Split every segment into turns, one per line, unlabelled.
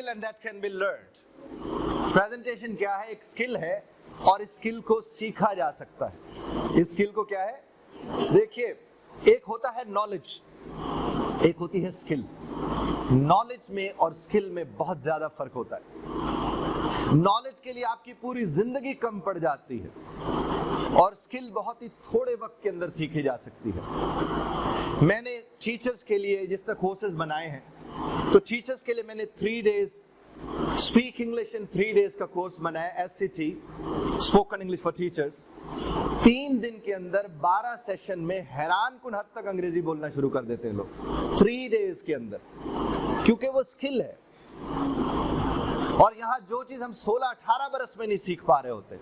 skill and that can be learned. Presentation क्या है? एक स्किल है और इस स्किल को सीखा जा सकता है. इस स्किल को क्या है? देखिए, एक होता है नॉलेज, एक होती है स्किल. नॉलेज में और स्किल में बहुत ज्यादा फर्क होता है. नॉलेज के लिए आपकी पूरी जिंदगी कम पड़ जाती है और स्किल बहुत ही थोड़े वक्त के अंदर सीखी जा सकती है. मैंने टीचर्स के लिए जिस तरह कोर्सेज बनाए हैं, तो टीचर्स के लिए मैंने 3 days speak English in 3 days का कोर्स बनाया, SCT spoken English for teachers. 3 दिन के अंदर 12 सेशन में हैरानकुन हद तक अंग्रेजी बोलना शुरू कर देते हैं लोग 3 days के अंदर, क्योंकि वो स्किल है. और यहाँ जो चीज हम 16-18 बरस में नहीं सीख पा रहे होते,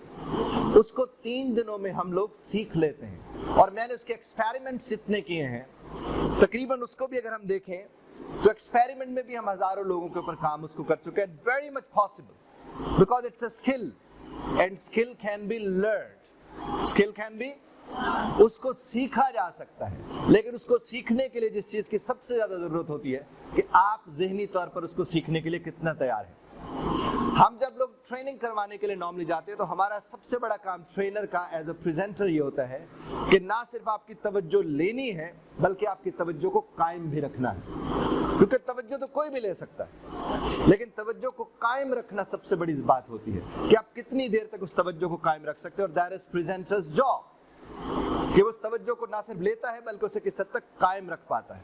उसको 3 दिनों में हम लोग सीख लेते हैं. और मैंने उसके एक्सपेरिमेंट्स इतने किए हैं, तकरीबन उसको भी अगर हम देखें तो एक्सपेरिमेंट में भी हम हजारों लोगों के ऊपर काम उसको कर चुके हैं. Very much possible because it's a skill and skill can be learned. Skill can be, उसको सीखा जा सकता है, लेकिन उसको सीखने के लिए जिस चीज की सबसे ज्यादा जरूरत होती है कि आप ज़हनी तौर पर उसको सीखने के लिए कितना तैयार है. हम जब लोग ट्रेनिंग करवाने के लिए नॉर्मली जाते हैं तो हमारा सबसे बड़ा काम ट्रेनर का एज अ प्रेजेंटर ये होता है कि ना सिर्फ आपकी तवज्जो लेनी है बल्कि आपकी तवज्जो को कायम भी रखना है. क्योंकि तवज्जो तो कोई भी ले सकता है, लेकिन तवज्जो को कायम रखना सबसे बड़ी बात होती है कि आप कितनी देर तक उस तवज्जो को कायम रख सकते हैं. और दैट इज प्रेजेंटर्स जॉब, कि उस तवज्जो को ना सिर्फ लेता है बल्कि उसे किस हद तक कायम रख पाता है.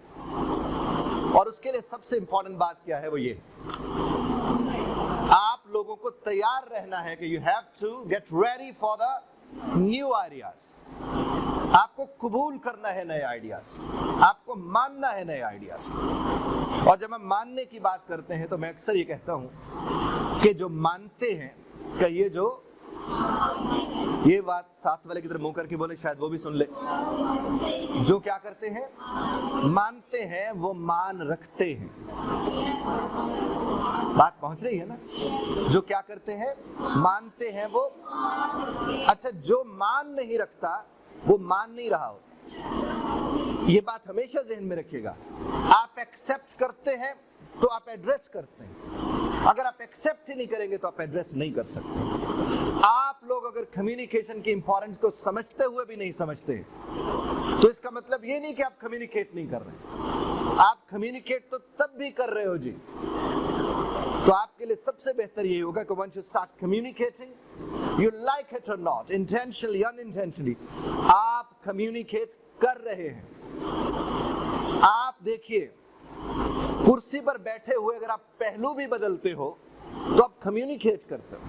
और उसके लिए सबसे इंपॉर्टेंट बात क्या है? वो ये, आप लोगों को तैयार रहना है कि you have to get ready for the new ideas. आपको कबूल करना है नए आइडियाज, आपको मानना है नए आइडियाज. और जब हम मानने की बात करते हैं तो मैं अक्सर ये कहता हूं कि जो मानते हैं कि ये बात साथ वाले की तरफ मुंह करके बोले, शायद वो भी सुन ले. जो क्या करते हैं? मानते हैं, वो मान रखते हैं. बात पहुंच रही है ना? जो क्या करते हैं? मानते हैं वो. अच्छा, जो मान नहीं रखता वो मान नहीं रहा होता. ये बात हमेशा ज़हन में रखिएगा. आप एक्सेप्ट करते हैं तो आप एड्रेस करते हैं. अगर आप एक्सेप्ट ही नहीं करेंगे तो आप एड्रेस नहीं कर सकते. आप लोग अगर कम्युनिकेशन की इंपॉर्टेंस को समझते हुए भी नहीं समझते तो इसका मतलब ये नहीं कि आप कम्युनिकेट नहीं कर रहे. आप कम्युनिकेट तो तब भी कर रहे हो जी. तो आपके लिए सबसे बेहतर ये होगा कि once you start communicating, you like it or not, intentionally, unintentionally, आप कम्युनिकेट कर रहे हैं. आप देखिए, कुर्सी पर बैठे हुए अगर आप पहलू भी बदलते हो तो आप कम्युनिकेट करते हो.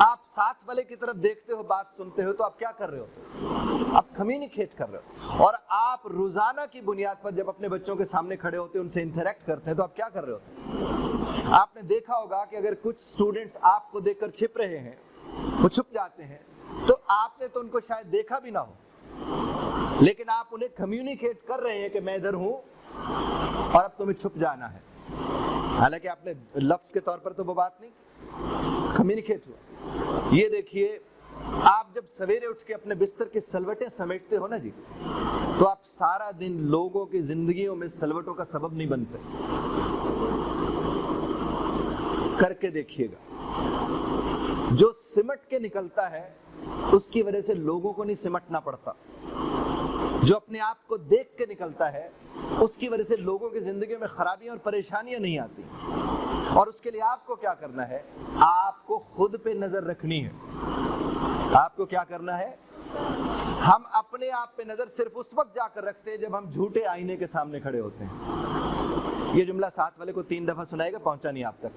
आप साथ वाले की तरफ देखते हो, बात सुनते हो, तो आप क्या कर रहे हो? आप कम्युनिकेट कर रहे हो. और आप रोजाना की बुनियाद पर जब अपने बच्चों के सामने खड़े होते हैं, उनसे इंटरेक्ट करते हैं, तो आप क्या कर रहे हो? आपने देखा होगा कि अगर कुछ स्टूडेंट्स आपको देखकर छिप रहे हैं, वो छुप जाते हैं, तो आपने तो उनको शायद देखा भी ना हो, लेकिन आप उन्हें कम्युनिकेट कर रहे हैं कि मैं इधर हूं और अब तुम्हें छुप जाना है. हालांकि आपने लफ्ज के तौर पर तो वो बात नहीं, कम्युनिकेट हुआ. ये देखिए, आप जब सवेरे उठ के अपने बिस्तर के सलवटें समेटते हो ना जी, तो आप सारा दिन लोगों की जिंदगियों में सलवटों का सबब नहीं बनते. करके देखिएगा, जो सिमट के निकलता है उसकी वजह से लोगों को नहीं सिमटना पड़ता. जो अपने आप को देख के निकलता है उसकी वजह से लोगों की जिंदगी में खराबियां और परेशानियां नहीं आती. और उसके लिए आपको क्या करना है? आपको खुद पे नजर रखनी है. आपको क्या करना है? हम अपने आप पे नजर सिर्फ उस वक्त जाकर रखते हैं जब हम झूठे आईने के सामने खड़े होते हैं. ये जुमला साथ वाले को 3 दफा सुनाएगा, पहुंचा नहीं आप तक.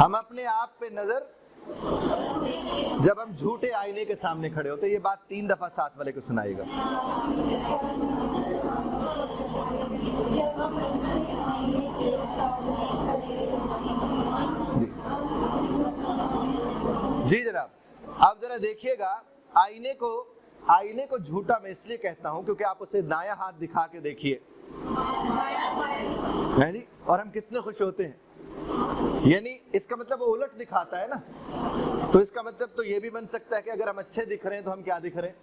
हम अपने आप पे नजर जब हम झूठे आईने के सामने खड़े होते हैं. ये बात 3 दफा साथ वाले को सुनाएगा. जी जनाब, आप जरा देखिएगा, आईने को झूठा मैं इसलिए कहता हूं क्योंकि आप उसे दायां हाथ दिखा के देखिए, है जी, और हम कितने खुश होते हैं. यानी इसका मतलब वो उलट दिखाता है ना. तो इसका मतलब तो ये भी बन सकता है कि अगर हम अच्छे दिख रहे हैं तो हम क्या दिख रहे हैं?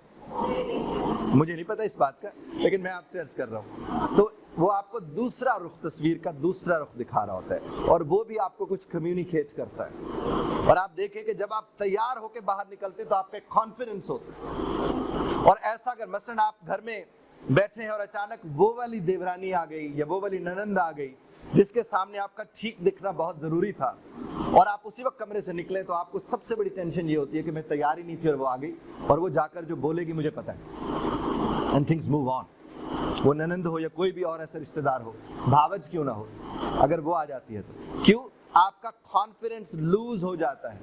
मुझे नहीं पता इस बात का, लेकिन मैं आपसे अर्ज कर रहा हूं. तो वो आपको दूसरा रुख, तस्वीर का दूसरा रुख दिखा रहा होता है, और वो भी आपको कुछ कम्युनिकेट करता है। और आप देखें कि जब आप तैयार होकर बाहर निकलते तो आपका कॉन्फिडेंस होता है। और ऐसा अगर मसलन आप घर में बैठे हैं और अचानक वो वाली देवरानी आ गई या वो वाली ननंद आ गई जिसके सामने आपका ठीक दिखना बहुत जरूरी था, और आप उसी वक्त कमरे से निकले, तो आपको सबसे बड़ी टेंशन ये होती है कि मैं तैयार ही नहीं थी और वो आ गई, और वो जाकर जो बोलेगी मुझे पता है, एंड थिंग्स मूव ऑन। वो ननंद हो या कोई भी और ऐसा रिश्तेदार हो, भावज क्यों ना हो, अगर वो आ जाती है तो क्यों? आपका कॉन्फिडेंस लूज हो जाता है।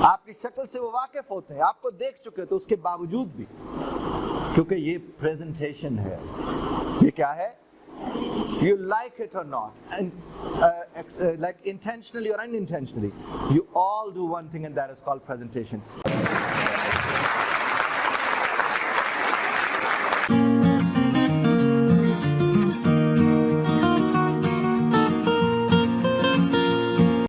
आपकी शक्ल से वो वाकिफ होते हैं, आपको देख चुके हैं, तो उसके बावजूद भी, क्योंकि ये प्रेजेंटेशन है, ये क्या है? You like it or not, and like intentionally or unintentionally, you all do one thing, and that is called presentation.